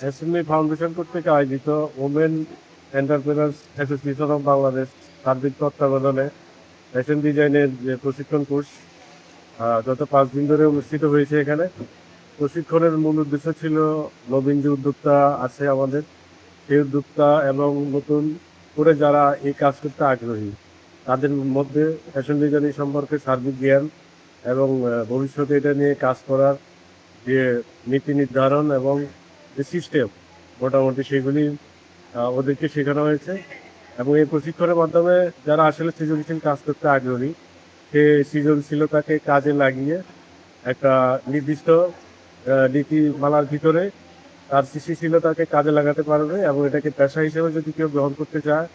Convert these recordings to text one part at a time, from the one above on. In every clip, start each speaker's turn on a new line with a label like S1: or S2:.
S1: SME foundation কর্তৃক আয়োজিত women entrepreneurs association of Bangladesh সার্বিক তত্ত্বাবধানে ফ্যাশন ডিজাইনের যে প্রশিক্ষণ কোর্স গত 5 দিন ধরে অনুষ্ঠিত হয়েছে। এখানে প্রশিক্ষণের মূল উদ্দেশ্য ছিল নবীন যে উদ্যোক্তা আছে আমাদের, সেই উদ্যোক্তা এবং নতুন করে যারা এই কাজ করতে আগ্রহী তাদের মধ্যে ফ্যাশন ডিজাইনিং সম্পর্কে সার্বিক জ্ঞান এবং ভবিষ্যতে এটা নিয়ে কাজ করার যে নীতি নির্ধারণ এবং যে সিস্টেম মোটামুটি সেগুলি ওদেরকে শেখানো হয়েছে। এবং এই প্রশিক্ষণের মাধ্যমে যারা আসলে সৃজনশীল কাজ করতে আগ্রহী সে সৃজনশীলতাকে কাজে লাগিয়ে একটা নির্দিষ্ট নীতিমালার ভিতরে তার সৃষ্টিশীলতাকে কাজে লাগাতে পারবে এবং এটাকে পেশা হিসেবে যদি কেউ গ্রহণ করতে চায়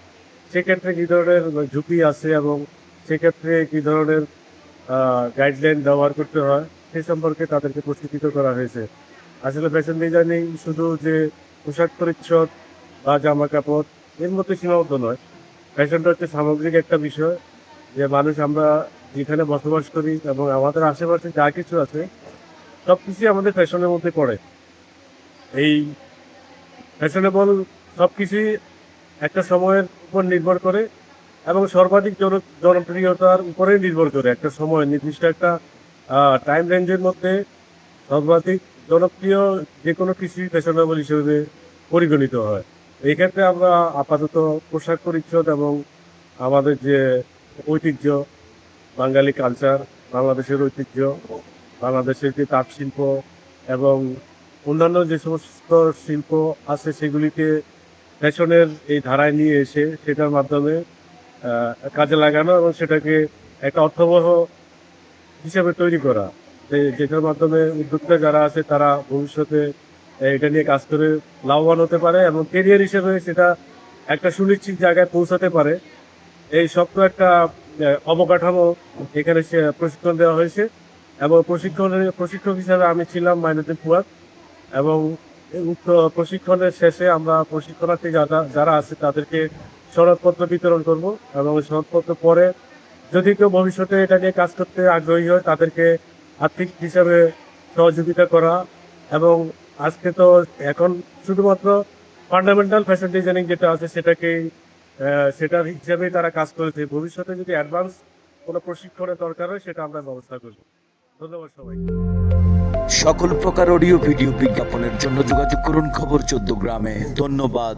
S1: সেক্ষেত্রে কী ধরনের ঝুঁকি আছে এবং সেক্ষেত্রে কী ধরনের গাইডলাইন ব্যবহার করতে হয় সে সম্পর্কে তাদেরকে প্রশিক্ষিত করা হয়েছে। আসলে ফ্যাশন ডিজাইনিং শুধু যে পোশাক পরিচ্ছদ বা জামা কাপড় এর মধ্যে সীমাবদ্ধ নয়। ফ্যাশনটা হচ্ছে সামগ্রিক একটা বিষয়, যে মানুষ আমরা যেখানে বসবাস করি এবং আমাদের আশেপাশে যা কিছু আছে সব কিছুই আমাদের ফ্যাশনের মধ্যে পড়ে। এই ফ্যাশনেবল সব কিছুই একটা সময়ের উপর নির্ভর করে এবং সর্বাধিক জনপ্রিয়তার উপরেই নির্ভর করে। একটা সময় নির্দিষ্ট একটা টাইম রেঞ্জের মধ্যে সর্বাধিক জনপ্রিয় যে কোনো কিছুই ফ্যাশনেবল হিসেবে পরিগণিত হয়। এই ক্ষেত্রে আমরা আপাতত পোশাক পরিচ্ছদ এবং আমাদের যে ঐতিহ্য, বাঙালি কালচার, বাংলাদেশের ঐতিহ্য, বাংলাদেশের যে তাঁত শিল্প এবং অন্যান্য যে সমস্ত শিল্প আছে সেগুলিকে ফ্যাশনের এই ধারায় নিয়ে এসে সেটার মাধ্যমে কাজে লাগানো এবং সেটাকে একটা অর্থবহ হিসেবে তৈরি করা, যেটার মাধ্যমে উদ্যোক্তা যারা আছে তারা ভবিষ্যতে এটা নিয়ে কাজ করে লাভবান হতে পারে এবং কেরিয়ার হিসেবে সেটা একটা সুনিশ্চিত জায়গায় পৌঁছাতে পারে। এই শক্ত একটা অবকাঠামো এখানে প্রশিক্ষণ দেওয়া হয়েছে এবং প্রশিক্ষক হিসাবে আমি ছিলাম মাইনুদ্দিন ফুয়াদ। এবং উক্ত প্রশিক্ষণের শেষে আমরা প্রশিক্ষণার্থী যারা আছে তাদেরকে সনদপত্র বিতরণ করব এবং সনদপত্র পরে যদি কেউ ভবিষ্যতে এটা নিয়ে কাজ করতে আগ্রহী হয় তাদেরকে আর্থিক হিসাবে সহযোগিতা করা। এবং আজকে তো এখন শুধুমাত্র ফান্ডামেন্টাল ফ্যাশন ডিজাইনিং যেটা আছে সেটার হিসাবেই তারা কাজ করেছে। ভবিষ্যতে যদি অ্যাডভান্স কোনো প্রশিক্ষণের দরকার হয় সেটা আমরা ব্যবস্থা করব। ধন্যবাদ সবাইকে।
S2: সকল প্রকার অডিও ভিডিও বিজ্ঞাপনের জন্য যোগাযোগ করুন খবর 14 গ্রামে। ধন্যবাদ।